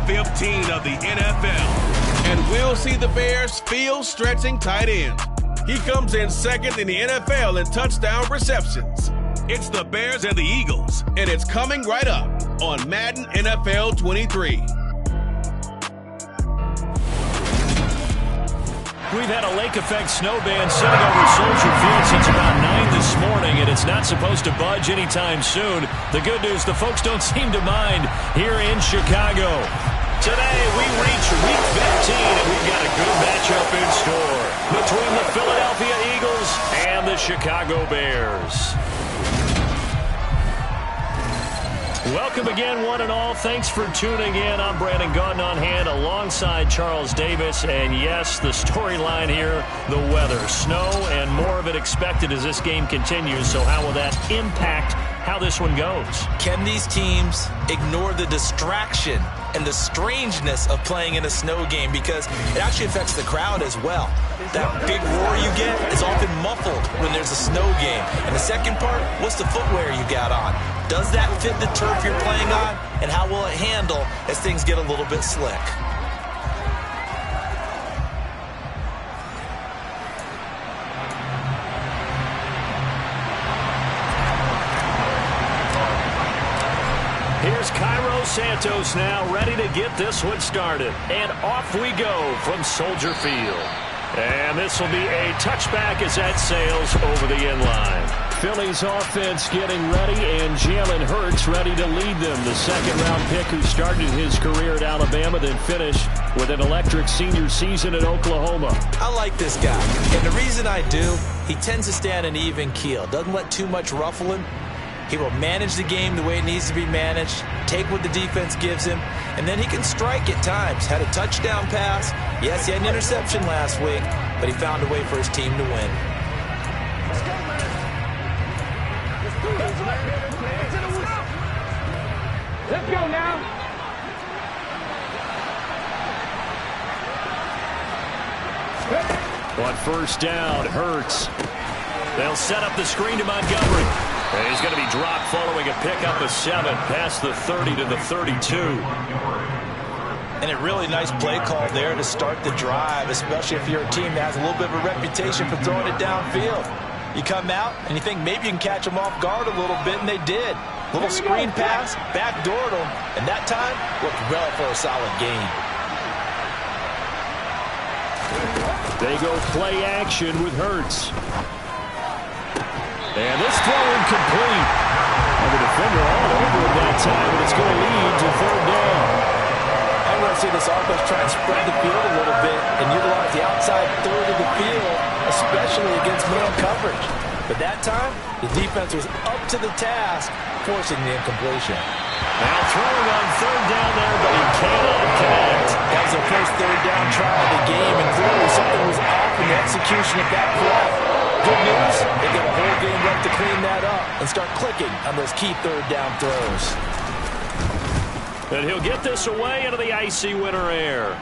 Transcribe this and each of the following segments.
15 of the NFL. And we'll see the Bears' field-stretching tight end. He comes in second in the NFL in touchdown receptions. It's the Bears and the Eagles, and it's coming right up on Madden NFL 23. We've had a lake effect snow band sitting over Soldier Field since about 9 this morning, and it's not supposed to budge anytime soon. The good news, the folks don't seem to mind here in Chicago. Today, we reach Week 15, and we've got a good matchup in store between the Philadelphia Eagles and the Chicago Bears. Welcome again, one and all. Thanks for tuning in. I'm Brandon Gaudin on hand alongside Charles Davis. And yes, the storyline here, the weather. Snow and more of it expected as this game continues. So how will that impact how this one goes? Can these teams ignore the distraction and the strangeness of playing in a snow game? Because it actually affects the crowd as well. That big roar you get is often muffled when there's a snow game. And the second part, what's the footwear you got on? Does that fit the turf you're playing on? And how will it handle as things get a little bit slick? Here's Cairo Santos now, ready to get this one started. And off we go from Soldier Field. And this will be a touchback as that sails over the end line. Philly's offense getting ready, and Jalen Hurts ready to lead them. The second-round pick who started his career at Alabama, then finished with an electric senior season at Oklahoma. I like this guy, and the reason I do, he tends to stand an even keel. Doesn't let too much ruffle him. He will manage the game the way it needs to be managed, take what the defense gives him, and then he can strike at times. Had a touchdown pass. Yes, he had an interception last week, but he found a way for his team to win. Let's go now. On first down, Hurts. They'll set up the screen to Montgomery. And he's going to be dropped following a pickup of 7 past the 30 to the 32. And a really nice play call there to start the drive, especially if you're a team that has a little bit of a reputation for throwing it downfield. You come out and you think maybe you can catch them off guard a little bit, and they did. Little screen pass, backdoored them, and that time looked well for a solid gain. They go play action with Hurts. And this throw incomplete. And the defender all over it that time, and it's going to lead to third down. I want to see this offense try and spread the field a little bit and utilize the outside third of the field, especially against man coverage. But that time, the defense was up to the task, forcing the incompletion. Now throwing on third down there, but he cannot connect. That was their first third down try of the game, and clearly something was off in the execution of that play. Good news, they get a whole game left to clean that up and start clicking on those key third down throws. And he'll get this away into the icy winter air.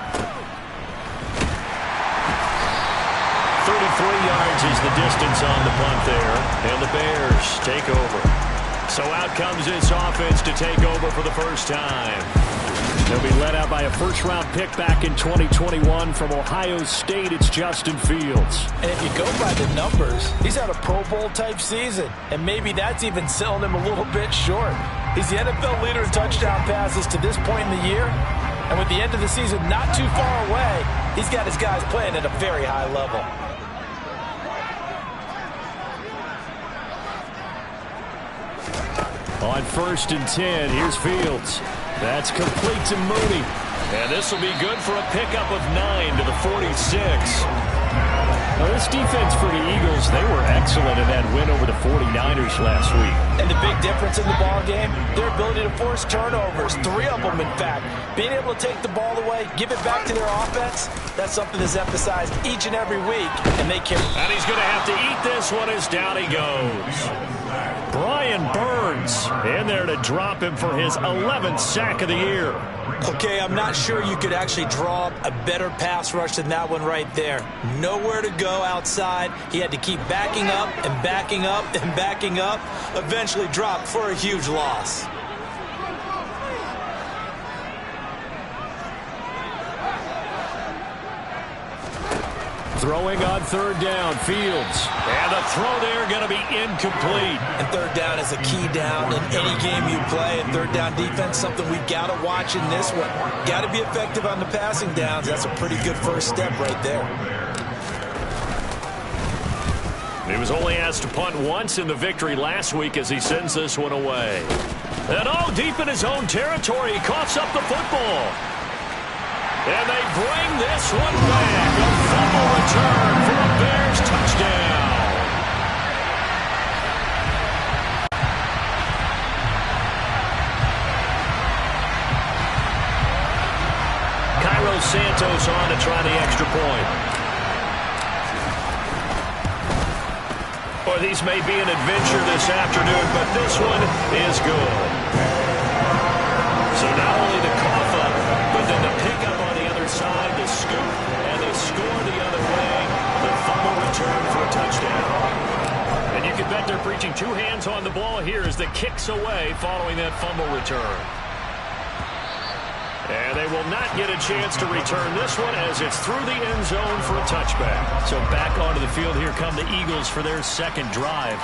33 yards is the distance on the punt there, and the Bears take over. So out comes this offense to take over for the first time. They'll be led out by a first-round pick back in 2021 from Ohio State. It's Justin Fields. And if you go by the numbers, he's had a Pro Bowl-type season, and maybe that's even selling him a little bit short. He's the NFL leader in touchdown passes to this point in the year, and with the end of the season not too far away, he's got his guys playing at a very high level. On 1st and 10, here's Fields. That's complete to Mooney. And this will be good for a pickup of 9 to the 46. Now, this defense for the Eagles, they were excellent in that win over the 49ers last week. And the big difference in the ball game, their ability to force turnovers, 3 of them in fact. Being able to take the ball away, give it back to their offense, that's something that's emphasized each and every week, and they can. And he's going to have to eat this one as down he goes. Brian Burns in there to drop him for his 11th sack of the year. Okay, I'm not sure you could actually draw a better pass rush than that one right there. Nowhere to go outside. He had to keep backing up and backing up and backing up. Eventually dropped for a huge loss. Throwing on third down, Fields. And the throw there going to be incomplete. And third down is a key down in any game you play. And third down defense, something we've got to watch in this one. Got to be effective on the passing downs. That's a pretty good first step right there. He was only asked to punt once in the victory last week as he sends this one away. And deep in his own territory, he coughs up the football. And they bring this one back. A fumble return for a Bears touchdown. Cairo Santos on to try the extra point. Boy, these may be an adventure this afternoon, but this one is good. So not only the cough up, but then the pickup on the other side, the scoop, and the score the other way, the fumble return for a touchdown. And you can bet they're preaching two hands on the ball here as the kick's away following that fumble return. And they will not get a chance to return this one as it's through the end zone for a touchback. So back onto the field, here come the Eagles for their second drive.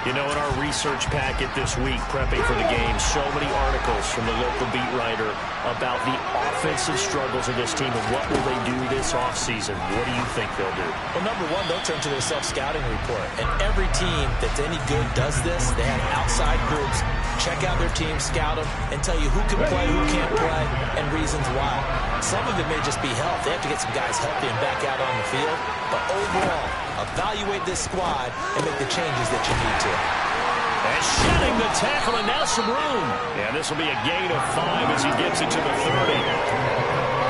You know, in our research packet this week, prepping for the game, so many articles from the local beat writer about the offensive struggles of this team and what will they do this offseason. What do you think they'll do? Well, number one, they'll turn to their self-scouting report. And every team that's any good does this. They have outside groups. Check out their team, scout them, and tell you who can play, who can't play, and reasons why. Some of it may just be health. They have to get some guys healthy and back out on the field. But overall, evaluate this squad and make the changes that you need to. And shedding the tackle, and now some room. And this will be a gain of 5 as he gets it to the 30.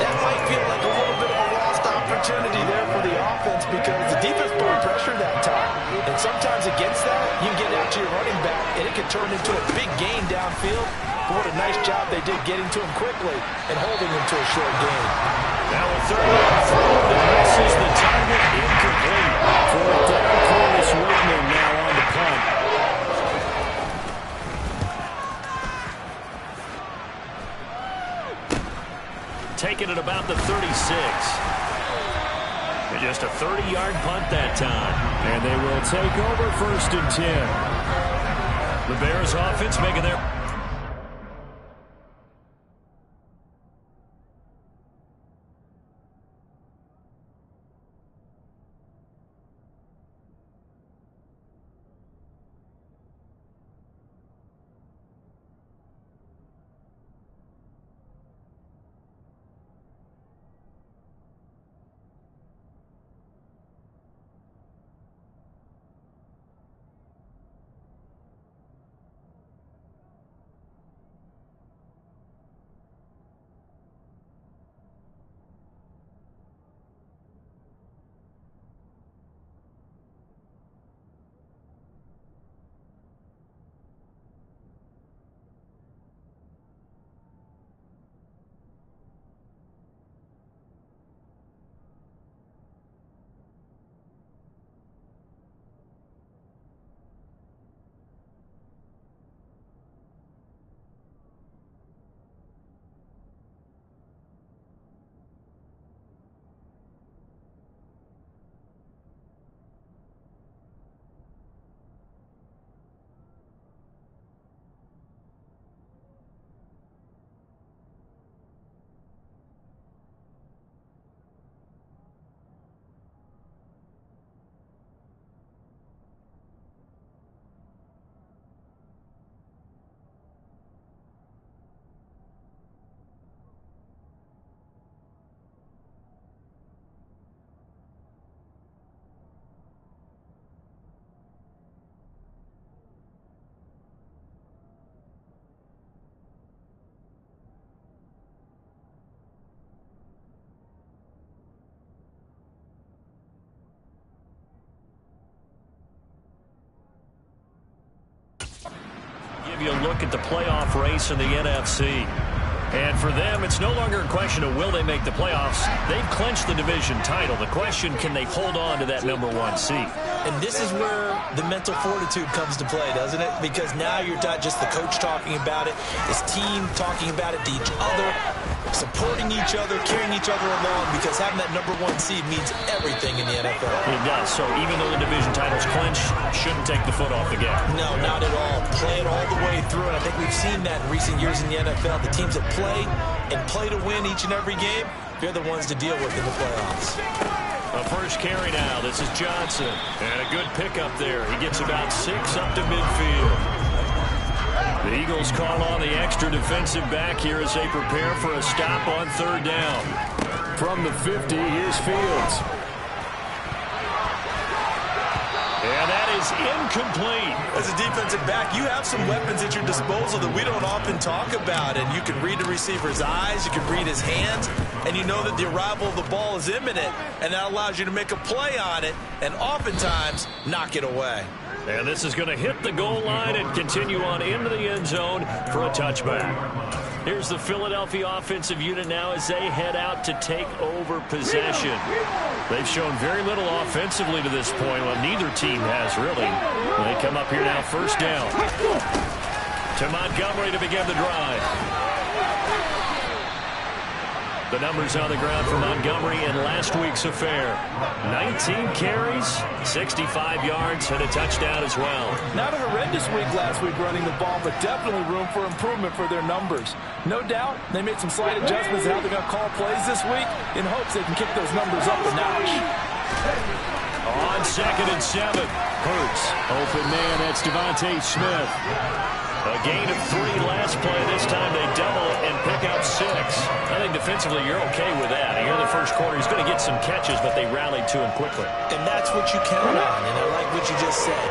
That might feel like a little bit of a lost opportunity there for the offense because the defense put pressure that time. And sometimes against that, you can get out to your running back, and it can turn into a big gain downfield. But what a nice job they did getting to him quickly and holding him to a short gain. Now a third down throw that misses the target, incomplete. Fourth down, Corliss Whitman now on the punt. Taking it about the 36. And just a 30-yard punt that time. And they will take over 1st and 10. The Bears offense making their... Give you a look at the playoff race in the NFC. And for them, it's no longer a question of will they make the playoffs. They've clinched the division title. The question, can they hold on to that #1 seed? And this is where the mental fortitude comes to play, doesn't it? Because now you're not just the coach talking about it, this team talking about it to each other. supporting each other, carrying each other along, because having that #1 seed means everything in the NFL. It does. So even though the division title's clinched, shouldn't take the foot off the gas. No, not at all. Play it all the way through, and I think we've seen that in recent years in the NFL. The teams that play and play to win each and every game, they're the ones to deal with in the playoffs. A first carry now. This is Johnson. And a good pickup there. He gets about 6 up to midfield. The Eagles call on the extra defensive back here as they prepare for a stop on 3rd down. From the 50, here's Fields. And that is incomplete. As a defensive back, you have some weapons at your disposal that we don't often talk about. And you can read the receiver's eyes, you can read his hands, and you know that the arrival of the ball is imminent. And that allows you to make a play on it and oftentimes knock it away. And this is going to hit the goal line and continue on into the end zone for a touchback. Here's the Philadelphia offensive unit now as they head out to take over possession. They've shown very little offensively to this point. Well, neither team has, really. They come up here now, 1st down. To Montgomery to begin the drive. The numbers on the ground for Montgomery in last week's affair. 19 carries, 65 yards, and a touchdown as well. Not a horrendous week last week running the ball, but definitely room for improvement for their numbers. No doubt they made some slight adjustments to how they're going to call plays this week in hopes they can kick those numbers up a notch. On 2nd and 7, Hurts. Open man, that's Devontae Smith. A gain of 3 last play. This time they double it and pick up 6. I think defensively you're okay with that. Here in the first quarter, he's going to get some catches, but they rallied to him quickly. And that's what you count on, and I like what you just said.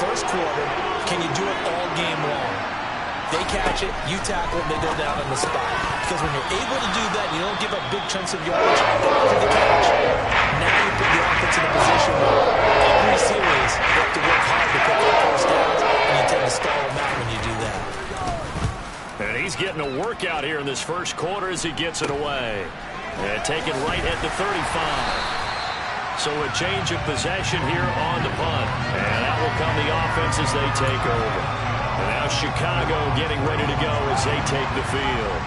First quarter, can you do it all game long? They catch it, you tackle it, they go down on the spot. Because when you're able to do that, you don't give up big chunks of yardage after the catch. Now you put the offense in a position where every series you have to work hard to pick up first downs, and you tend to stall them out when you do that. And he's getting a workout here in this first quarter as he gets it away. And taken right at the 35. So a change of possession here on the punt. And that will come the offense as they take over. And now Chicago getting ready to go as they take the field.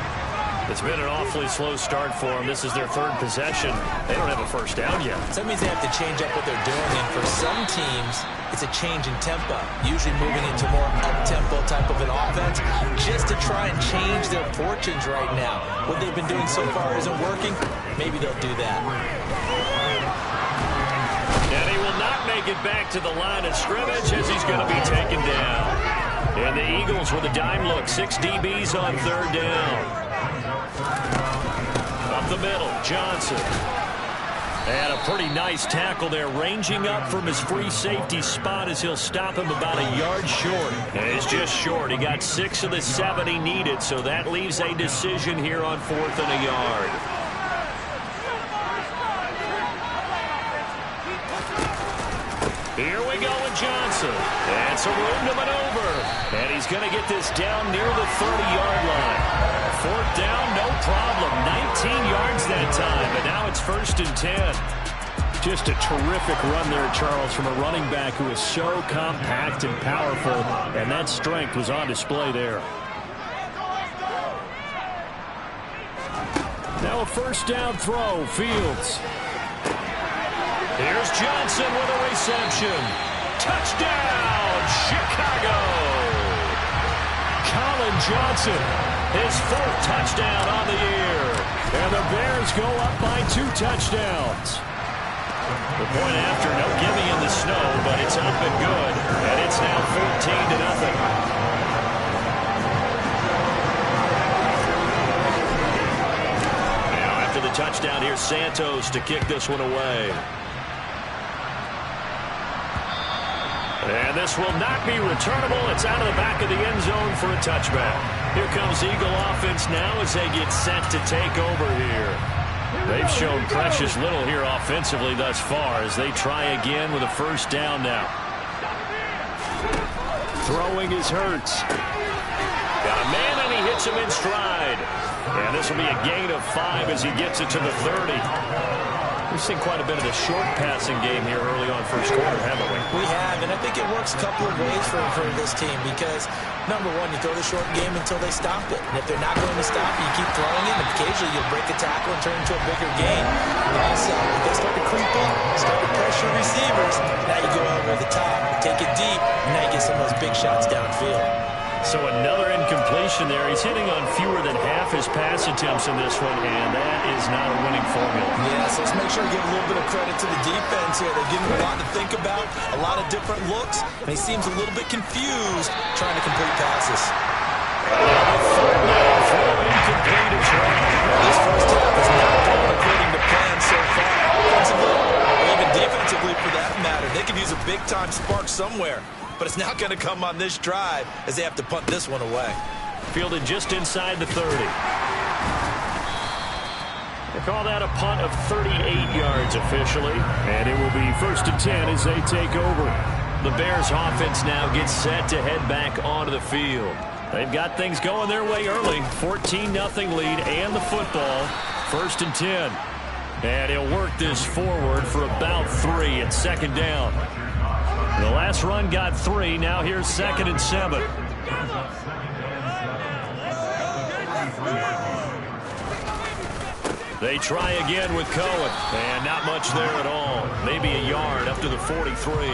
It's been an awfully slow start for them. This is their 3rd possession. They don't have a first down yet. So that means they have to change up what they're doing. And for some teams, it's a change in tempo. Usually moving into more up-tempo type of an offense just to try and change their fortunes right now. What they've been doing so far isn't working. Maybe they'll do that. And he will not make it back to the line of scrimmage as he's going to be taken down. And the Eagles with a dime look. 6 DBs on 3rd down. Up the middle, Johnson. And a pretty nice tackle there, ranging up from his free safety spot as he'll stop him about a yard short. And it's just short. He got 6 of the 7 he needed, so that leaves a decision here on 4th and a yard. Here we go with Johnson. That's a room to maneuver. And he's going to get this down near the 30-yard line. 4th down, no problem. 19 yards that time, but now it's 1st and 10. Just a terrific run there, Charles, from a running back who is so compact and powerful, and that strength was on display there. Now a 1st down throw, Fields. Here's Johnson with a reception. Touchdown, Chicago! Colin Johnson, his 4th touchdown on the year. And the Bears go up by 2 touchdowns. The point after, no gimme in the snow, but it's up and good. And it's now 14-0. Now after the touchdown, here's Santos to kick this one away. And this will not be returnable. It's out of the back of the end zone for a touchback. Here comes Eagle offense now as they get set to take over here. They've shown precious little here offensively thus far as they try again with a 1st down now. Throwing is Hurts. Got a man and he hits him in stride. And this will be a gain of 5 as he gets it to the 30. We've seen quite a bit of the short passing game here early on first quarter, haven't we? We have, and I think it works a couple of ways for this team because, number one, you throw the short game until they stop it. And if they're not going to stop it, you keep throwing it, and occasionally you'll break a tackle and turn it into a bigger gain. And also, if they start to creep up, start to pressure receivers, now you go over the top, take it deep, and now you get some of those big shots downfield. So another incompletion there. He's hitting on fewer than half his pass attempts in this one, and that is not a winning formula. Yeah, so let's make sure we give a little bit of credit to the defense here. They're giving him a lot to think about, a lot of different looks, and he seems a little bit confused trying to complete passes. Third down, throw incomplete. It's right. This first half is not going according to plan so far. Offensively, or even defensively for that matter. They could use a big-time spark somewhere. But it's not going to come on this drive as they have to punt this one away. Fielded just inside the 30. They call that a punt of 38 yards officially. And it will be 1st and 10 as they take over. The Bears offense now gets set to head back onto the field. They've got things going their way early. 14-0 lead and the football. 1st and 10. And he'll work this forward for about 3 at 2nd down. The last run got 3. Now here's 2nd and 7. They try again with Cohen. And not much there at all. Maybe a yard up to the 43.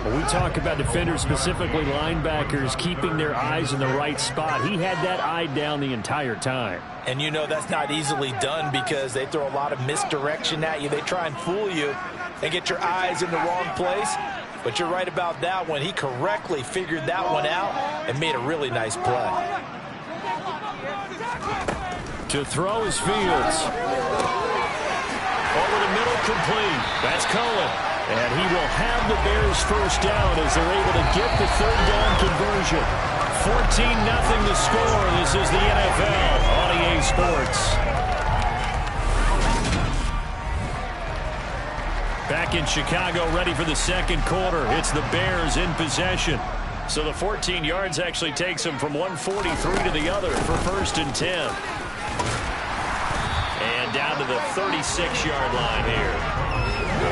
When we talk about defenders, specifically linebackers, keeping their eyes in the right spot, he had that eye down the entire time. And you know that's not easily done because they throw a lot of misdirection at you. They try and fool you and get your eyes in the wrong place. But you're right about that one. He correctly figured that one out and made a really nice play. To throw is Fields. Over the middle, complete. That's Cohen. And he will have the Bears first down as they're able to get the 3rd down conversion. 14-0 the score. This is the NFL on EA Sports. Back in Chicago, ready for the 2nd quarter. It's the Bears in possession. So the 14 yards actually takes them from 143 to the other for 1st and 10. And down to the 36-yard line here.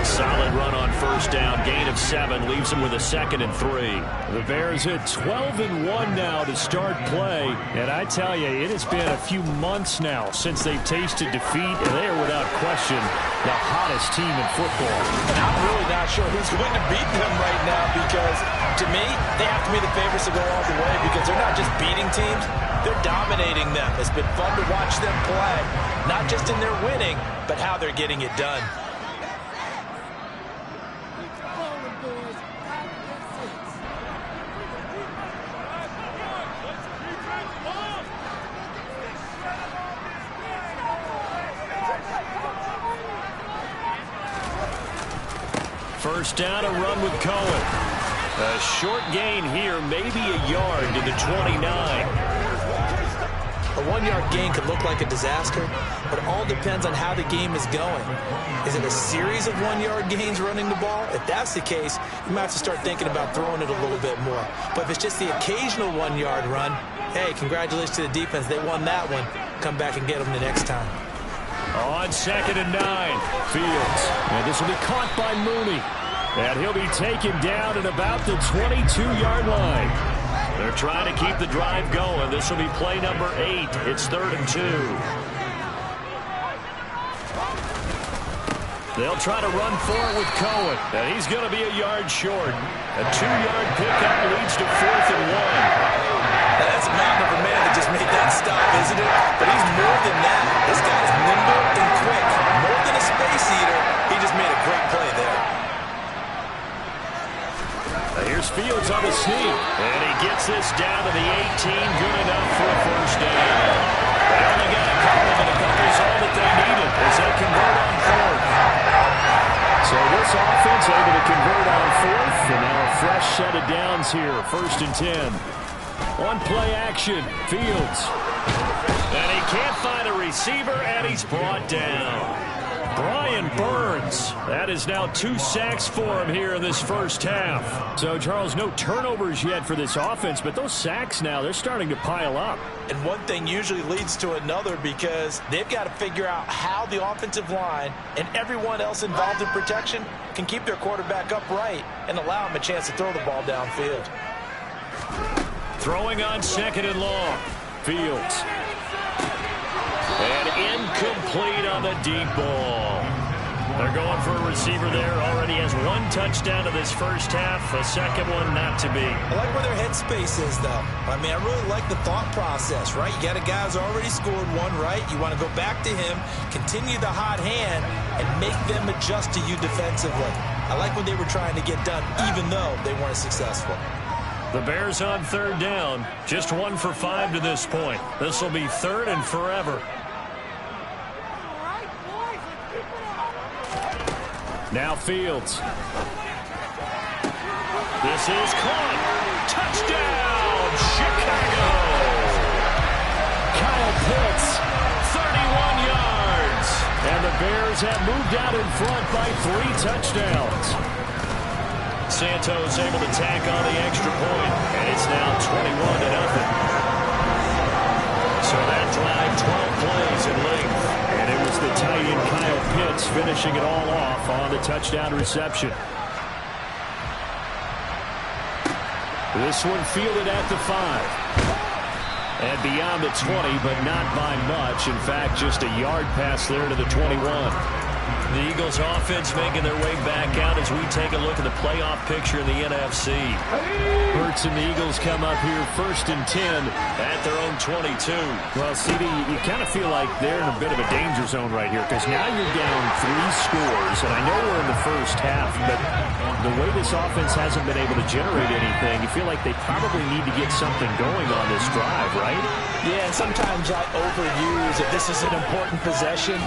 Solid run on 1st down. Gain of 7 leaves them with a 2nd and 3. The Bears hit 12-1 now to start play. And I tell you, it has been a few months now since they've tasted defeat. And they are without question the hottest team in football. I'm really not sure who's going to beat them right now because, to me, they have to be the favorites to go all the way because they're not just beating teams, they're dominating them. It's been fun to watch them play, not just in their winning, but how they're getting it done. First down, a run with Cohen. A short gain here, maybe a yard to the 29. A 1-yard gain could look like a disaster, but it all depends on how the game is going. Is it a series of 1-yard gains running the ball? If that's the case, you might have to start thinking about throwing it a little bit more. But if it's just the occasional 1-yard run, hey, congratulations to the defense. They won that one. Come back and get them the next time. On 2nd and 9, Fields. And this will be caught by Mooney. And he'll be taken down at about the 22-yard line. They're trying to keep the drive going. This will be play number 8. It's 3rd and 2. They'll try to run for it with Cohen. And he's going to be a yard short. A 2-yard pickup leads to 4th and 1. That's a mountain of a man that just made that stop, isn't it? But he's more than that. This guy's nimble and quick. More than a space eater. He just made a great play there. Here's Fields on the sneak. And he gets this down to the 18. Good enough for a first down. They only got a couple, and a couple's all that they needed as they convert on 4th. So this offense able to convert on 4th. And now a fresh set of downs here. 1st and 10. On play action, Fields. And he can't find a receiver, and he's brought down. Brian Burns. That is now 2 sacks for him here in this first half. So, Charles, no turnovers yet for this offense, but those sacks now, they're starting to pile up. And one thing usually leads to another because they've got to figure out how the offensive line and everyone else involved in protection can keep their quarterback upright and allow him a chance to throw the ball downfield. Throwing on 2nd and long. Fields. And incomplete on the deep ball. They're going for a receiver there. Already has 1 touchdown in this first half. A second one not to be. I like where their headspace is, though. I mean, I really like the thought process, right? You got a guy who's already scored 1, right? You want to go back to him, continue the hot hand, and make them adjust to you defensively. I like what they were trying to get done, even though they weren't successful. The Bears on 3rd down. Just 1 for 5 to this point. This will be 3rd and forever. Now Fields. This is caught. Touchdown, Chicago. Kyle Pitts, 31 yards. And the Bears have moved out in front by 3 touchdowns. Santos able to tack on the extra point, and it's now 21-0. So that drive, 12 plays in length. And it was the tight end Kyle Pitts finishing it all off on the touchdown reception. This one fielded at the 5. And beyond the 20, but not by much. In fact, just a yard pass there to the 21. The Eagles offense making their way back out as we take a look at the playoff picture in the NFC. Hurts and the Eagles come up here 1st and 10 at their own 22. Well, CD, you kind of feel like they're in a bit of a danger zone right here because now you're down 3 scores, and I know we're in the first half, but the way this offense hasn't been able to generate anything, you feel like they probably need to get something going on this drive, right? Yeah, and sometimes I overuse that this is an important possession.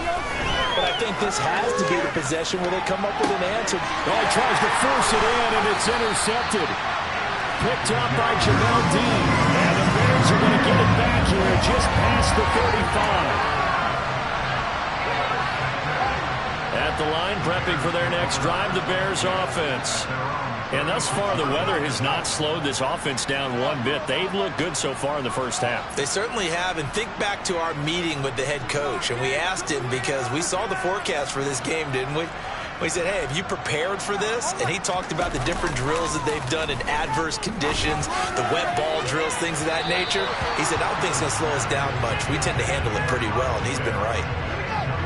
But I think this has to be the possession where they come up with an answer. Oh, he tries to force it in, and it's intercepted. Picked up by Jamel Dean. And the Bears are going to get it back here just past the 35. At the line, prepping for their next drive, the Bears offense. And thus far, the weather has not slowed this offense down one bit. They've looked good so far in the first half. They certainly have. And think back to our meeting with the head coach. And we asked him because we saw the forecast for this game, didn't we? We said, hey, have you prepared for this? And he talked about the different drills that they've done in adverse conditions, the wet ball drills, things of that nature. He said, I don't think it's going to slow us down much. We tend to handle it pretty well, and he's been right.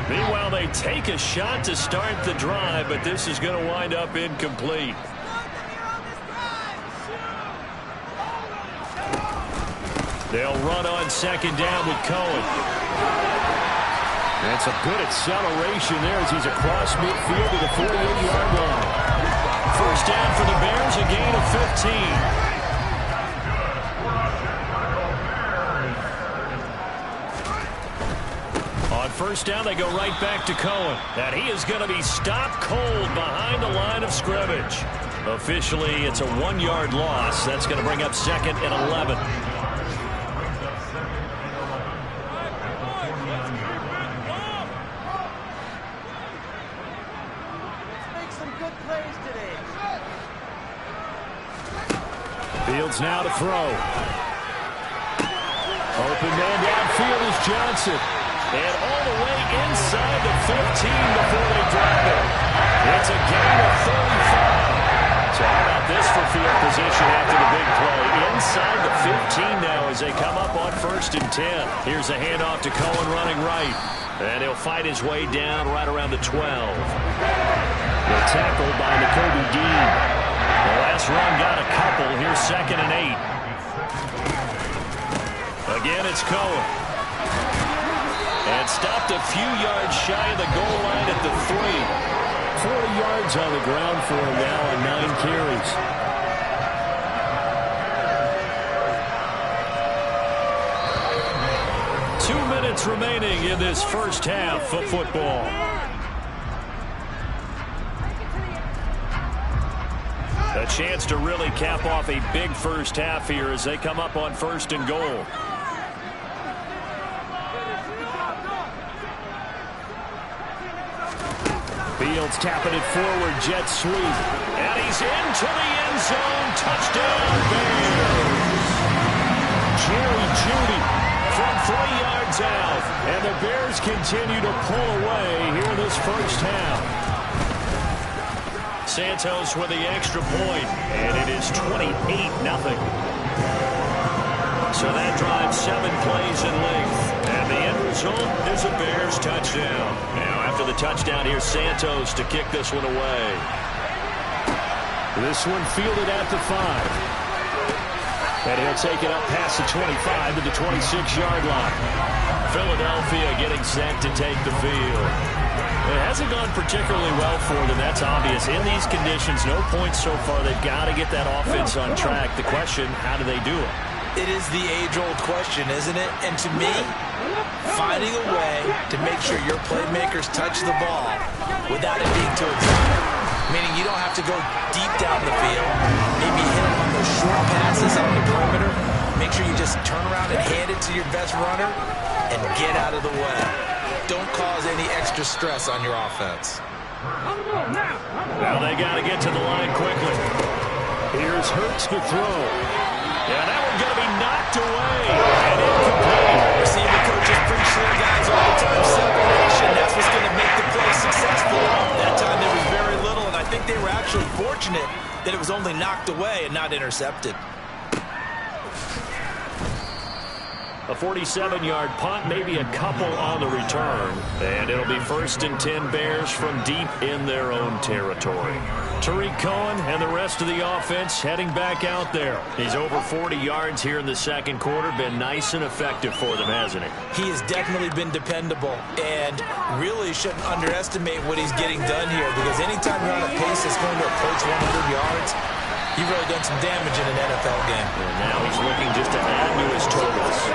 Meanwhile, they take a shot to start the drive, but this is going to wind up incomplete. They'll run on 2nd down with Cohen. That's a good acceleration there as he's across midfield to the 48-yard line. First down for the Bears, a gain of 15. On first down, they go right back to Cohen. And he is going to be stopped cold behind the line of scrimmage. Officially, it's a 1-yard loss. That's going to bring up 2nd and 11. Fields now to throw. Open man downfield is Johnson. And all the way inside the 15 before they drop it. It's a gain of 35. So how about this for field position after the big play? Inside the 15 now as they come up on 1st and 10. Here's a handoff to Cohen running right. And he'll fight his way down right around the 12. The tackle by Nakobe Dean. The last run got a couple. Here's 2nd and 8. Again, it's Cohen. And stopped a few yards shy of the goal line at the 3. 40 yards on the ground for him now on 9 carries. Minutes remaining in this first half of football. A chance to really cap off a big first half here as they come up on 1st and goal. Fields tapping it forward, jet sweep. And he's into the end zone. Touchdown, Bears. Jerry Jeudy from 3 yards out. And the Bears continue to pull away here in this first half. Santos with the extra point, and it is 28-0. So that drives 7 plays in length. And the end result is a Bears touchdown. Now after the touchdown, here's Santos to kick this one away. This one fielded at the 5. And he'll take it up past the 25 to the 26-yard line. Philadelphia getting set to take the field. It hasn't gone particularly well for them, that's obvious. In these conditions, no points so far. They've got to get that offense on track. The question, how do they do it? It is the age-old question, isn't it? And to me, finding a way to make sure your playmakers touch the ball without it being too exotic. Meaning you don't have to go deep down the field. Maybe hit them on those short passes on the perimeter. Make sure you just turn around and hand it to your best runner and get out of the way. Don't cause any extra stress on your offense. Now they got to get to the line quickly. Here's Hurts to throw. Yeah, that one's going to be knocked away and incomplete. Receiver coaches preach to their guys all the time. Separation, that's what's going to make the play successful. That time there was very little, and I think they were actually fortunate that it was only knocked away and not intercepted. A 47-yard punt, maybe a couple on the return. And it'll be 1st and 10 Bears from deep in their own territory. Tariq Cohen and the rest of the offense heading back out there. He's over 40 yards here in the second quarter. Been nice and effective for them, hasn't he? He has definitely been dependable and really shouldn't underestimate what he's getting done here, because anytime you're on a pace that's going to approach 100 yards, you've really done some damage in an NFL game. And now he's looking just to add to his totals.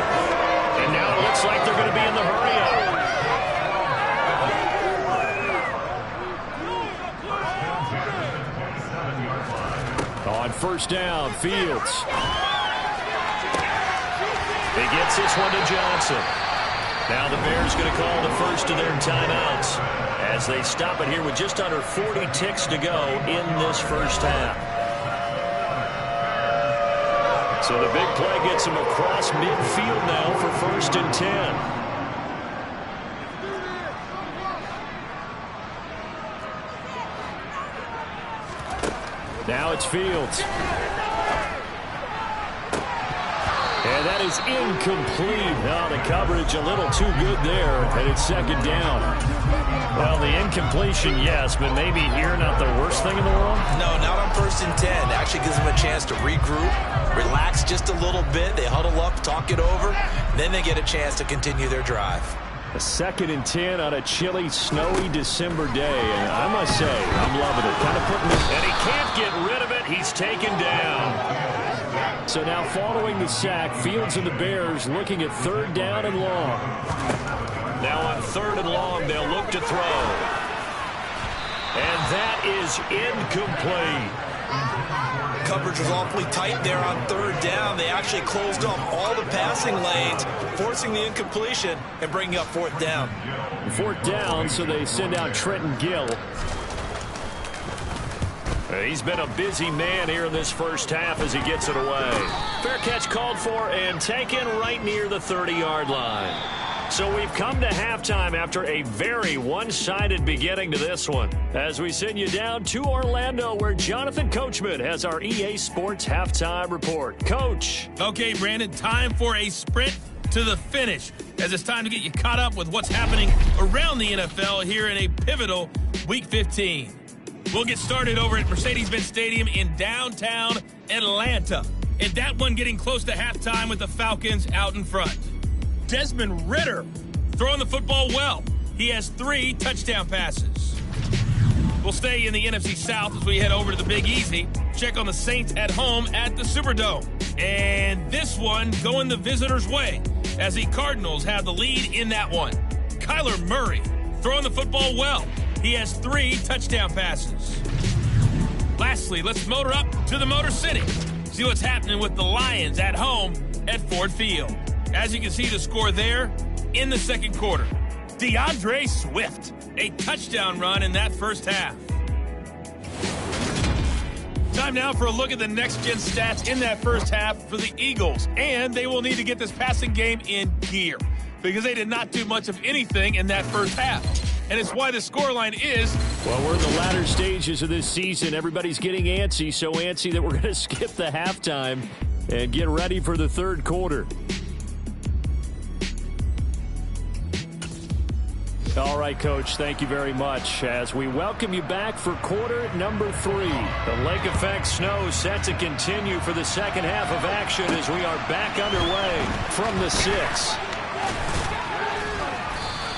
And now it looks like they're going to be in the hurry-up. On first down, Fields. He gets this one to Johnson. Now the Bears going to call the first of their timeouts as they stop it here with just under 40 ticks to go in this first half. So the big play gets him across midfield now for 1st and 10. Now it's Fields. And that is incomplete. Now the coverage a little too good there, and it's 2nd down. Well, the incompletion, yes, but maybe here not the worst thing in the world? No, not on 1st and 10. Actually gives them a chance to regroup, relax just a little bit. They huddle up, talk it over, then they get a chance to continue their drive. A 2nd and 10 on a chilly, snowy December day, and I must say, I'm loving it. Kind of putting this, and he can't get rid of it. He's taken down. So now following the sack, Fields and the Bears looking at 3rd down and long. Now on 3rd and long, they'll look to throw. And that is incomplete. Coverage was awfully tight there on 3rd down. They actually closed off all the passing lanes, forcing the incompletion and bringing up 4th down. 4th down, so they send out Trenton Gill. He's been a busy man here in this first half as he gets it away. Fair catch called for and taken right near the 30-yard line. So we've come to halftime after a very one-sided beginning to this one. As we send you down to Orlando, where Jonathan Coachman has our EA Sports halftime report. Coach. Okay, Brandon, time for a sprint to the finish, as it's time to get you caught up with what's happening around the NFL here in a pivotal Week 15. We'll get started over at Mercedes-Benz Stadium in downtown Atlanta. And that one getting close to halftime with the Falcons out in front. Desmond Ridder throwing the football well. He has 3 touchdown passes. We'll stay in the NFC South as we head over to the Big Easy. Check on the Saints at home at the Superdome. And this one going the visitors' way as the Cardinals have the lead in that one. Kyler Murray throwing the football well. He has 3 touchdown passes. Lastly, let's motor up to the Motor City. See what's happening with the Lions at home at Ford Field. As you can see the score there in the second quarter. DeAndre Swift a touchdown run in that first half. Time now for a look at the next-gen stats in that first half for the Eagles. And they will need to get this passing game in gear because they did not do much of anything in that first half. And it's why the scoreline is... Well, we're in the latter stages of this season. Everybody's getting antsy, so antsy that we're going to skip the halftime and get ready for the third quarter. All right, Coach, thank you very much as we welcome you back for quarter number 3. The lake effect snow set to continue for the second half of action as we are back underway from the 6.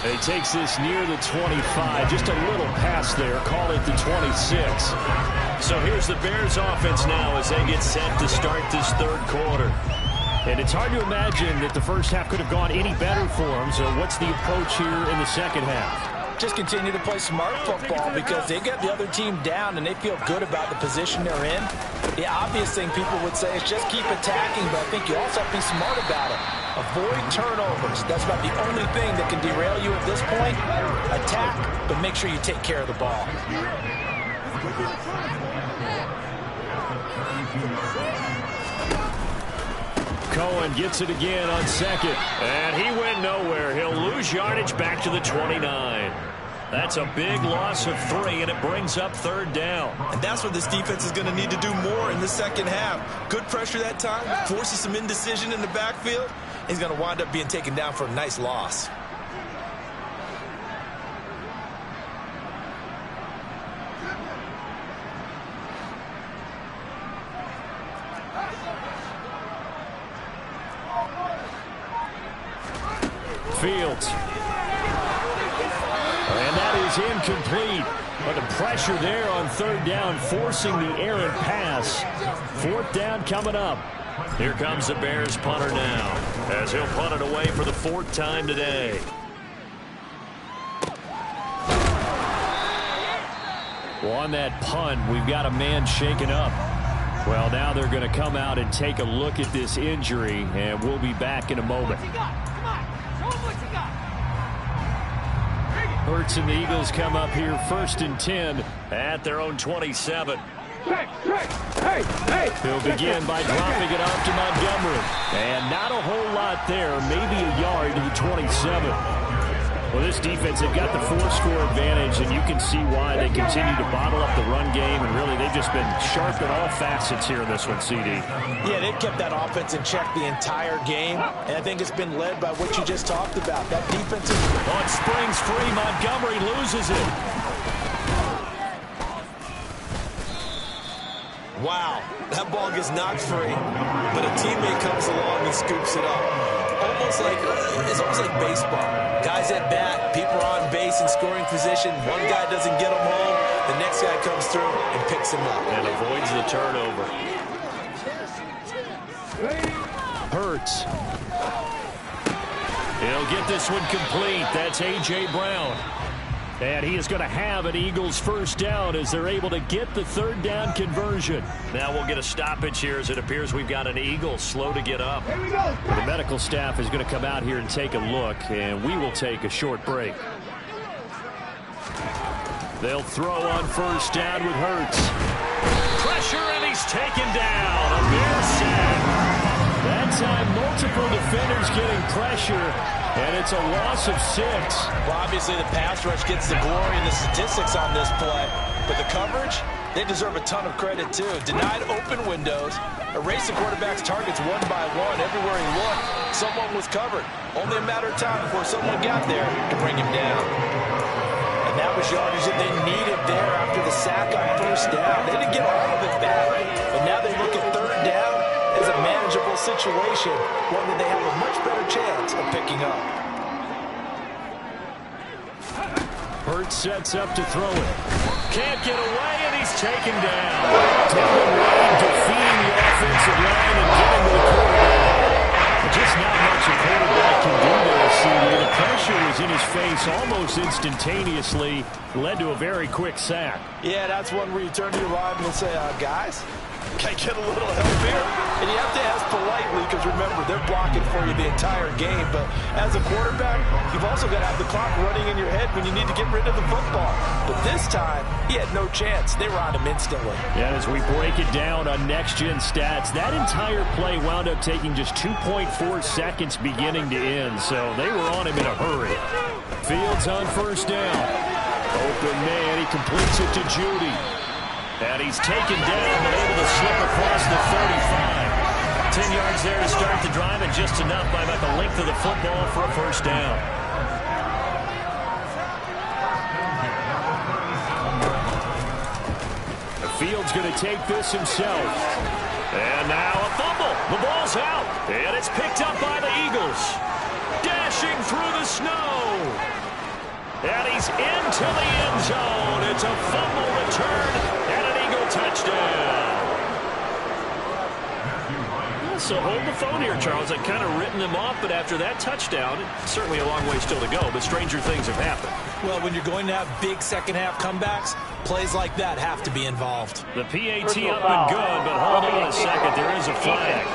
He takes this near the 25, just a little pass there, call it the 26. So here's the Bears offense now as they get set to start this third quarter. And it's hard to imagine that the first half could have gone any better for them. So what's the approach here in the second half? Just continue to play smart football because they got the other team down and they feel good about the position they're in. The obvious thing people would say is just keep attacking, but I think you also have to be smart about it. Avoid turnovers. That's about the only thing that can derail you at this point. Attack, but make sure you take care of the ball. Cohen gets it again on second. And he went nowhere. He'll lose yardage back to the 29. That's a big loss of 3, and it brings up third down. And that's what this defense is going to need to do more in the second half. Good pressure that time, forces some indecision in the backfield. He's going to wind up being taken down for a nice loss. Fields. And that is incomplete. But the pressure there on third down, forcing the errant pass. Fourth down coming up. Here comes the Bears punter now, as he'll punt it away for the 4th time today. Well, on that punt, we've got a man shaken up. Well, now they're going to come out and take a look at this injury, and we'll be back in a moment. Hurts and the Eagles come up here 1st and 10 at their own 27. He'll begin by dropping it off to Montgomery. And not a whole lot there, maybe a yard to the 27. Well, this defense, they've got the 4-score advantage, and you can see why they continue to bottle up the run game, and really they've just been sharp in all facets here in this one, CD. Yeah, they've kept that offense in check the entire game, and I think it's been led by what you just talked about. That defense is... On springs free, Montgomery loses it. Wow, that ball gets knocked free, but a teammate comes along and scoops it up. It's almost like baseball. Guys at bat, people are on base in scoring position. One guy doesn't get him home, the next guy comes through and picks him up. And avoids the turnover. Hurts. He'll get this one complete. That's A.J. Brown. And he is going to have an Eagles first down as they're able to get the third down conversion. Now we'll get a stoppage here as it appears we've got an Eagle slow to get up. The medical staff is going to come out here and take a look, and we will take a short break. They'll throw on first down with Hurts. Pressure, and he's taken down. A Bear sack. That time, multiple defenders getting pressure, and it's a loss of 6. Well, obviously the pass rush gets the glory and the statistics on this play, but the coverage, they deserve a ton of credit too. Denied open windows, erased the quarterback's targets one by one. Everywhere he looked, someone was covered. Only a matter of time before someone got there to bring him down. And that was yardage that they needed there after the sack on first down. They didn't get all of it back, but now they look at third down as a manageable situation, one that they have a much better chance of picking up. Hurts sets up to throw it. Can't get away, and he's taken down. Devin Wade defeating the offensive line and getting to the quarterback. Just not much a quarterback can do there, CD. The pressure was in his face almost instantaneously. Led to a very quick sack. Yeah, that's one where you turn to your lineman and say, guys, can I get a little help here? And you have to ask politely because, remember, they're blocking for you the entire game. But as a quarterback, you've also got to have the clock running in your head when you need to get rid of the football. But this time, he had no chance. They were on him instantly. Yeah, as we break it down on next-gen stats, that entire play wound up taking just 2.4 seconds beginning to end. So they were on him in a hurry. Fields on first down. Open man, he completes it to Judy. And he's taken down but able to slip across the 35. 10 yards there to start the drive, and just enough by about the length of the football for a first down. Fields going to take this himself. And now a fumble. The ball's out, and it's picked up by the Eagles. Dashing through the snow. And he's into the end zone. It's a fumble return and an Eagle touchdown. So hold the phone here, Charles. I've kind of written them off, but after that touchdown, it's certainly a long way still to go, but stranger things have happened. Well, when you're going to have big second-half comebacks, plays like that have to be involved. The PAT up and good, but hold on a second. There is a flag.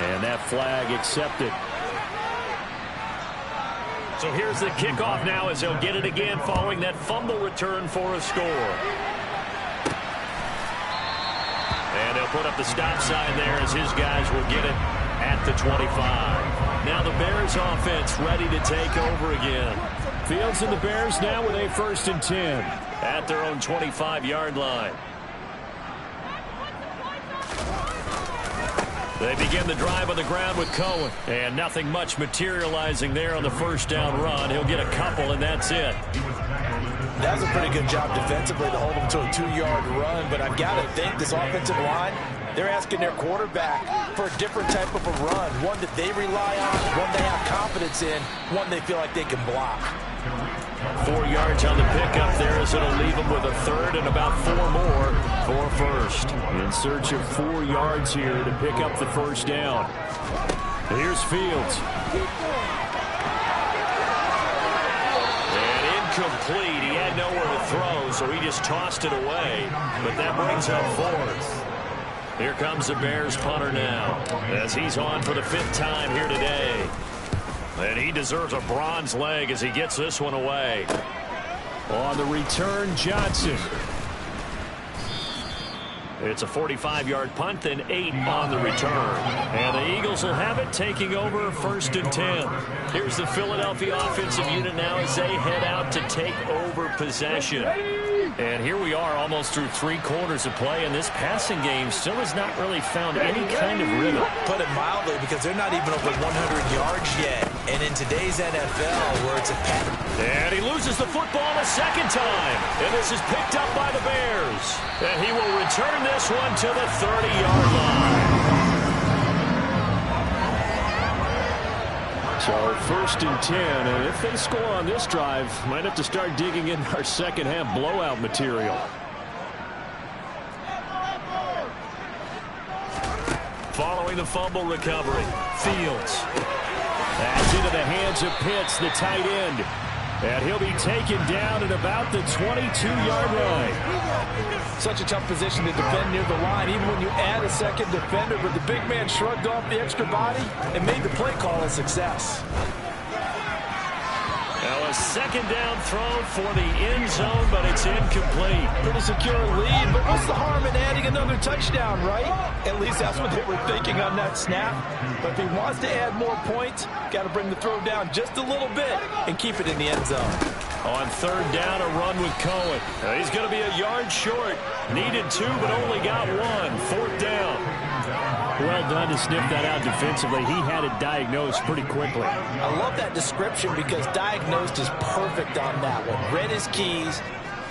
And that flag accepted. So here's the kickoff now as he'll get it again following that fumble return for a score. And he'll put up the stop sign there as his guys will get it at the 25. Now the Bears offense ready to take over again. Fields and the Bears now with a 1st and 10. At their own 25-yard line. They begin the drive on the ground with Cohen. And nothing much materializing there on the first down run. He'll get a couple, and that's it. That was a pretty good job defensively to hold him to a 2-yard run. But I've got to think this offensive line, they're asking their quarterback for a different type of a run. One that they rely on, one they have confidence in, one they feel like they can block. 4 yards on the pickup there as it'll leave them with a third and about 4 more for first. In search of 4 yards here to pick up the first down. Here's Fields. And incomplete. He had nowhere to throw, so he just tossed it away. But that brings up 4th. Here comes the Bears punter now as he's on for the 5th time here today. And he deserves a bronze leg as he gets this one away. On the return, Johnson. It's a 45-yard punt, then 8 on the return. And the Eagles will have it, taking over 1st and 10. Here's the Philadelphia offensive unit now as they head out to take over possession. And here we are almost through 3 quarters of play, and this passing game still has not really found any kind of rhythm. Put it mildly, because they're not even over 100 yards yet. And in today's NFL, where it's a pattern. And he loses the football a second time. And this is picked up by the Bears. And he will return this one to the 30-yard line. So 1st and 10, and if they score on this drive, might have to start digging in our second-half blowout material. Following the fumble recovery, Fields. That's into the hands of Pitts, the tight end. And he'll be taken down at about the 22-yard line. Such a tough position to defend near the line, even when you add a second defender. But the big man shrugged off the extra body and made the play call a success. Now a second down throw for the end zone, but it's incomplete. Pretty secure lead, but what's the harm in adding another touchdown, right? At least that's what they were thinking on that snap. But if he wants to add more points, got to bring the throw down just a little bit and keep it in the end zone. On 3rd down, a run with Cohen. He's going to be a yard short. Needed 2, but only got 1. 4th down. Well done to sniff that out defensively. He had it diagnosed pretty quickly. I love that description because diagnosed is perfect on that one. Read his keys,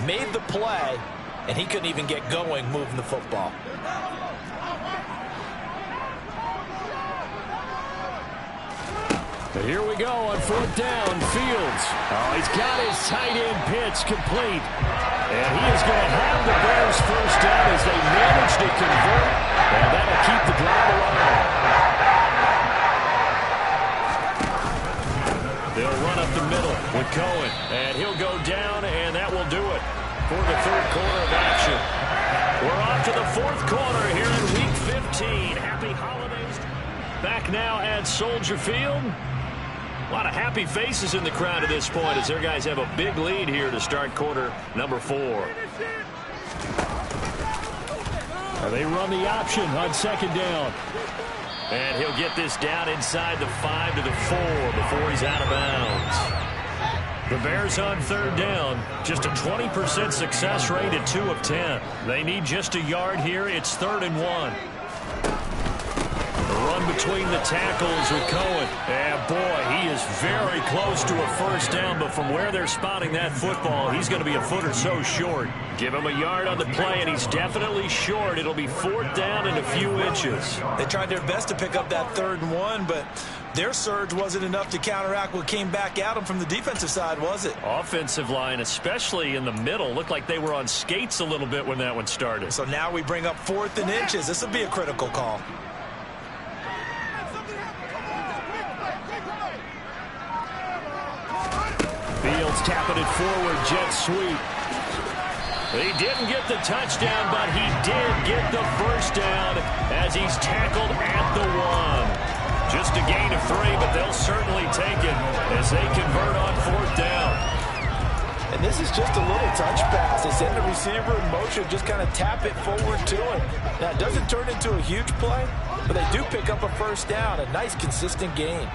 made the play, and he couldn't even get going moving the football. Here we go on 4th down. Fields. Oh, he's got his tight end Pitts complete. And he is going to have the Bears first down as they manage to convert. And that'll keep the drive alive. middle with Cohen. And he'll go down, and that will do it for the third quarter of action. We're off to the fourth quarter here in Week 15. Happy holidays. Back now at Soldier Field. A lot of happy faces in the crowd at this point as their guys have a big lead here to start quarter number 4. They run the option on second down. And he'll get this down inside the 5 to the 4 before he's out of bounds. The Bears on third down, just a 20% success rate at 2 of 10. They need just a yard here. It's 3rd and 1. The run between the tackles with Cohen. And boy, he is very close to a first down, but from where they're spotting that football, he's going to be a foot or so short. Give him a yard on the play, and he's definitely short. It'll be 4th down and a few inches. They tried their best to pick up that 3rd and 1, but their surge wasn't enough to counteract what came back at them from the defensive side, was it? Offensive line, especially in the middle, looked like they were on skates a little bit when that one started. So now we bring up 4th and inches. This will be a critical call. Fields tapping it forward, jet sweep. He didn't get the touchdown, but he did get the first down as he's tackled at the 1. Just a gain of 3, but they'll certainly take it as they convert on 4th down. And this is just a little touch pass. They send the receiver in motion, just kind of tap it forward to him. Now, it doesn't turn into a huge play, but they do pick up a first down. A nice, consistent gain.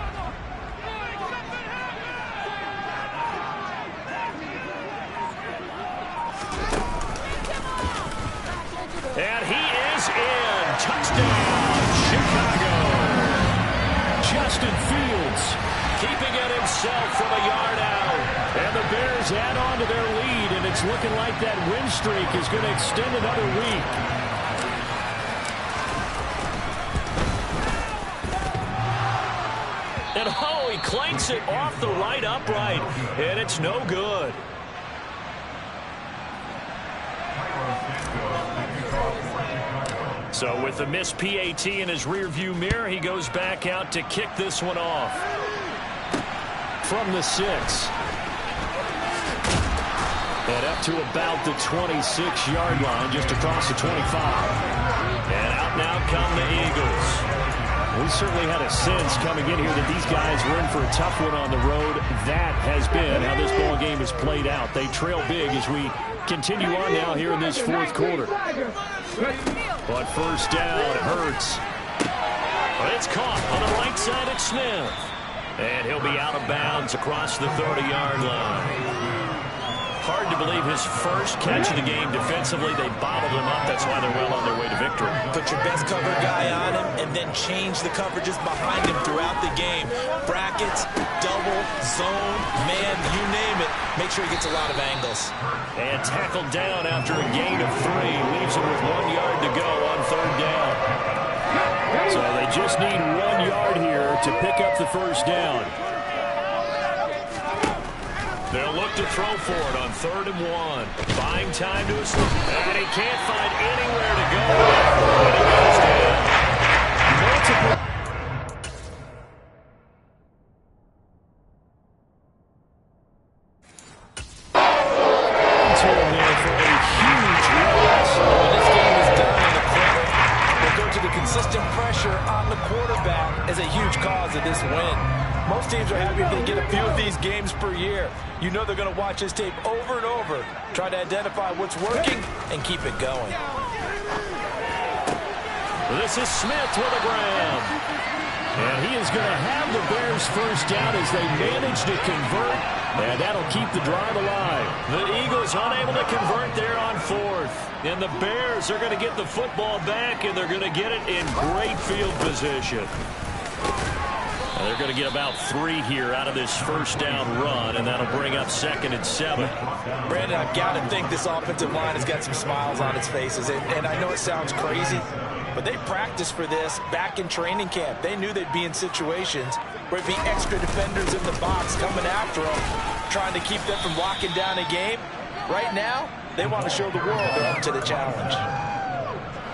And he is in. Touchdown, Chicago. Justin Fields keeping it himself from a yard out. And the Bears add on to their lead, and it's looking like that win streak is going to extend another week. And oh, he clanks it off the right upright, and it's no good. So with the missed PAT in his rearview mirror, he goes back out to kick this one off. From the 6. And up to about the 26-yard line, just across the 25. And out now come the Eagles. We certainly had a sense coming in here that these guys were in for a tough one on the road. That has been how this ball game has played out. They trail big as we continue on now here in this fourth quarter. But first down, Hurts. It's caught on the right side at Smith. And he'll be out of bounds across the 30-yard line. Hard to believe his first catch of the game defensively. They bottled him up. That's why they're well on their way to victory. Put your best cover guy on him and then change the coverages behind him throughout the game. Brackets, double, zone, man, you name it. Make sure he gets a lot of angles. And tackled down after a gain of 3. Leaves him with 1 yard to go on third down. So they just need 1 yard here to pick up the first down. They'll look to throw for it on 3rd and 1. Buying time to his... And he can't find anywhere to go. And he goes down. Multiple... To him there for a huge loss. When this game is done in the corner, they'll go to the consistent pressure on the quarterback as a huge cause of this win. Most teams are happy if they get a few of these games per year. You know they're going to watch this tape over and over, try to identify what's working, and keep it going. This is Smith with a grab. And he is going to have the Bears first down as they manage to convert, and that'll keep the drive alive. The Eagles unable to convert there on 4th. And the Bears are going to get the football back, and they're going to get it in great field position. And they're going to get about 3 here out of this first down run, and that'll bring up 2nd and 7. Brandon, I've got to think this offensive line has got some smiles on its faces. And I know it sounds crazy, but they practiced for this back in training camp. They knew they'd be in situations where it'd be extra defenders in the box coming after them, trying to keep them from locking down a game. Right now, they want to show the world they're up to the challenge.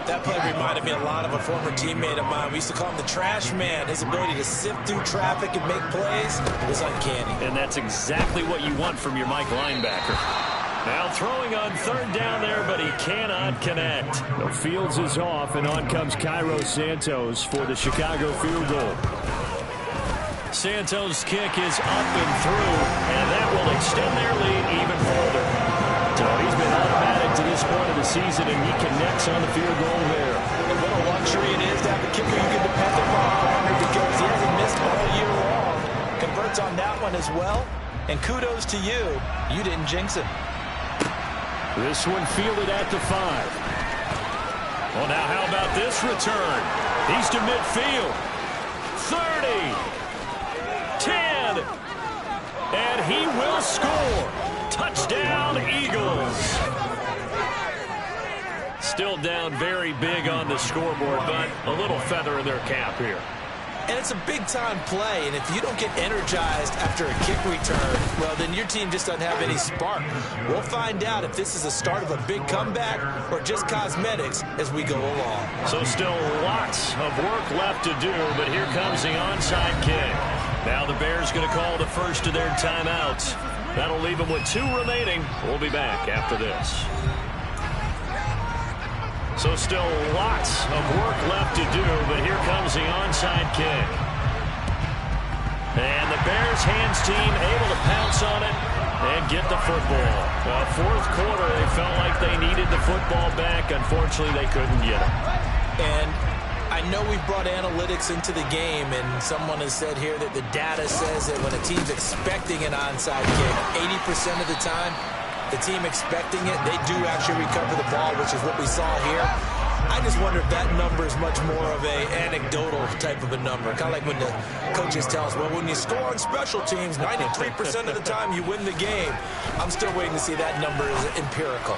That play reminded me a lot of a former teammate of mine. We used to call him the trash man. His ability to sift through traffic and make plays was uncanny. And that's exactly what you want from your Mike linebacker. Now throwing on third down there, but he cannot connect. The Fields is off, and on comes Cairo Santos for the Chicago field goal. Santos' kick is up and through, and that will extend their lead even further. So he's been automatic to this point of the season, and he connects on the field goal there. And what a luxury it is to have a kicker you can depend upon, partner, because he hasn't missed all year long. Converts on that one as well, and kudos to you. You didn't jinx him. This one fielded at the 5. Well, now how about this return? He's to midfield. 30. 10. And he will score. Touchdown, Eagles. Still down very big on the scoreboard, but a little feather in their cap here. And it's a big-time play, and if you don't get energized after a kick return, well, then your team just doesn't have any spark. We'll find out if this is the start of a big comeback or just cosmetics as we go along. So still lots of work left to do, but here comes the onside kick. Now the Bears going to call the first of their timeouts. That'll leave them with 2 remaining. We'll be back after this. So still lots of work left to do, but here comes the onside kick. And the Bears hands team able to pounce on it and get the football. Fourth quarter, they felt like they needed the football back. Unfortunately, they couldn't get it. And I know we brought analytics into the game, and someone has said here that the data says that when a team's expecting an onside kick, 80% of the time, the team expecting it, they do actually recover the ball, which is what we saw here. I just wonder if that number is much more of a anecdotal type of a number. Kind of like when the coaches tell us, well, when you score on special teams, 93% of the time you win the game. I'm still waiting to see that number is empirical.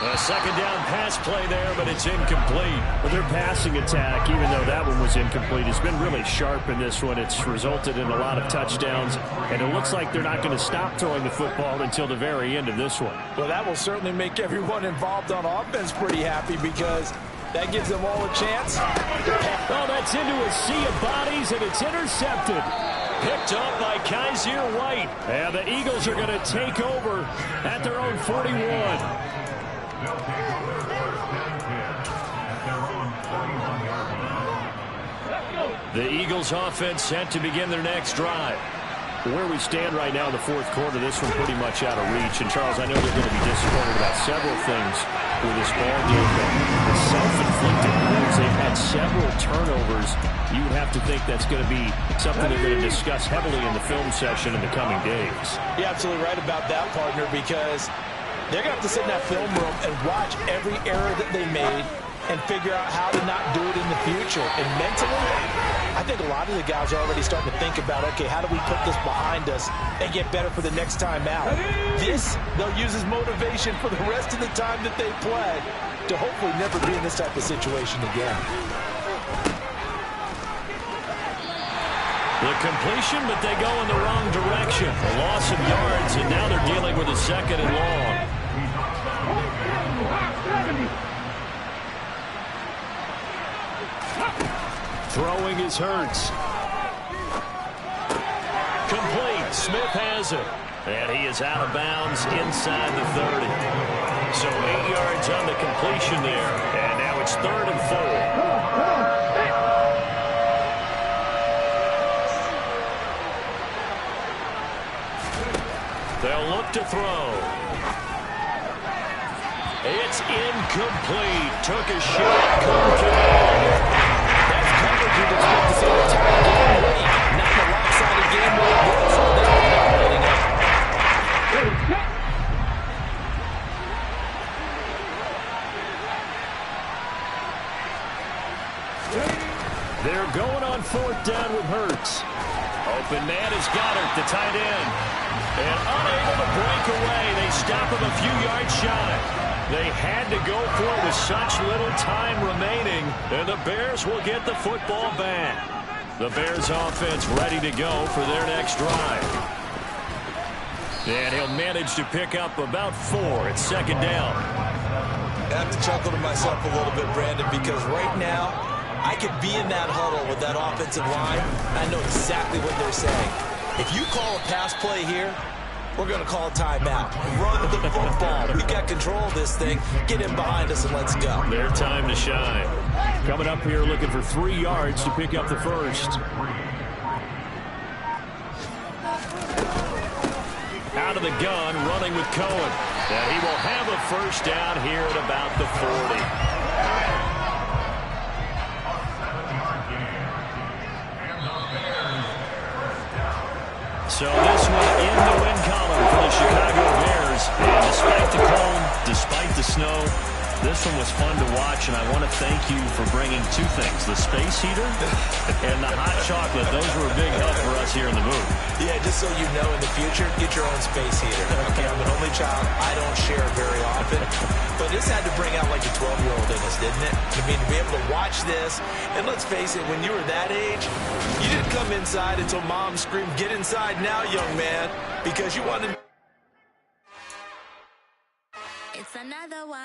A second down pass play there, but it's incomplete. Well, their passing attack, even though that one was incomplete, has been really sharp in this one. It's resulted in a lot of touchdowns, and it looks like they're not going to stop throwing the football until the very end of this one. Well, that will certainly make everyone involved on offense pretty happy because that gives them all a chance. Oh, that's into a sea of bodies, and it's intercepted. Picked up by Kaiser White. And the Eagles are going to take over at their own 41. The Eagles offense set to begin their next drive. Where we stand right now in the fourth quarter, this one pretty much out of reach. And, Charles, I know they're going to be disappointed about several things with this ball game, but the self-inflicted wounds, they've had several turnovers. You would have to think that's going to be something they're going to discuss heavily in the film session in the coming days. You're absolutely right about that, partner, because they're going to have to sit in that film room and watch every error that they made and figure out how to not do it in the future. And mentally, I think a lot of the guys are already starting to think about, okay, how do we put this behind us and get better for the next time out? This, they'll use as motivation for the rest of the time that they play to hopefully never be in this type of situation again. The completion, but they go in the wrong direction. A loss of yards, and now they're dealing with a second and long. Throwing is Hurts. Complete. Smith has it. And he is out of bounds inside the 30. So 8 yards on the completion there. And now it's 3rd and 4. They'll look to throw. It's incomplete. Took a shot. Couldn't connect. That's coverage you'd expect to see the entire game late. Not the lopsided game where it was. They're not letting up. They're going on 4th down with Hurts. Open man is Goddard, the tight end. And unable to break away. They stop him a few yards shy. They had to go for it with such little time remaining. And the Bears will get the football back. The Bears offense ready to go for their next drive. And he'll manage to pick up about 4 at 2nd down. I have to chuckle to myself a little bit, Brandon, because right now I could be in that huddle with that offensive line. I know exactly what they're saying. If you call a pass play here, we're going to call a timeout. Run the football. We got control of this thing. Get in behind us and let's go. Their time to shine. Coming up here looking for 3 yards to pick up the first. Out of the gun, running with Cohen. And he will have a first down here at about the 40. So this one in the win column for the Chicago Bears. And despite the cold, despite the snow, this one was fun to watch, and I want to thank you for bringing 2 things, the space heater and the hot chocolate. Those were a big help for us here in the booth. Yeah, just so you know, in the future, get your own space heater. Okay, I'm an only child. I don't share very often. But this had to bring out like the 12-year-old in us, didn't it? I mean, to be able to watch this, and let's face it, when you were that age, you didn't come inside until Mom screamed, "Get inside now, young man," because you wanted... It's another one.